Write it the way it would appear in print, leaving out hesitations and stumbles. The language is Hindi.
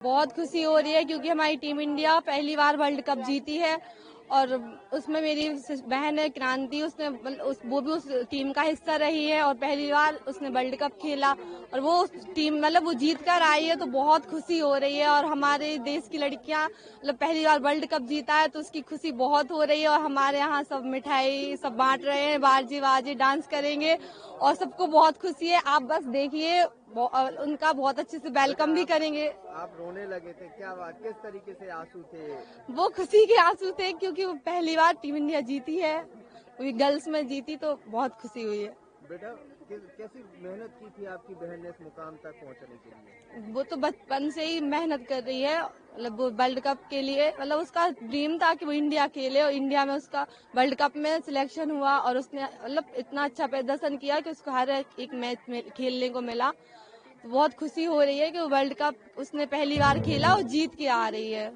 बहुत खुशी हो रही है क्योंकि हमारी टीम इंडिया पहली बार वर्ल्ड कप जीती है और उसमें मेरी बहन है क्रांति, वो भी उस टीम का हिस्सा रही है और पहली बार उसने वर्ल्ड कप खेला और वो टीम वो जीत कर आई है, तो बहुत खुशी हो रही है। और हमारे देश की लड़कियां पहली बार वर्ल्ड कप जीता है तो उसकी खुशी बहुत हो रही है। और हमारे यहाँ सब मिठाई सब बांट रहे हैं, बाजी बाजी डांस करेंगे और सबको बहुत खुशी है। आप बस देखिए, उनका बहुत अच्छे से वेलकम भी करेंगे। आप रोने लगे थे, क्या बात, किस तरीके से आंसू थे? वो खुशी के आंसू थे क्योंकि वो पहली बार टीम इंडिया जीती है, गर्ल्स में जीती, तो बहुत खुशी हुई है। बेटा, कैसी मेहनत की थी आपकी बहन ने इस मुकाम तक पहुंचने के लिए? वो तो बचपन से ही मेहनत कर रही है, वो वर्ल्ड कप के लिए उसका ड्रीम था कि वो इंडिया खेले और इंडिया में उसका वर्ल्ड कप में सिलेक्शन हुआ और उसने इतना अच्छा प्रदर्शन किया कि उसको हर एक मैच में खेलने को मिला। तो बहुत खुशी हो रही है कि वो वर्ल्ड कप उसने पहली बार खेला और जीत के आ रही है।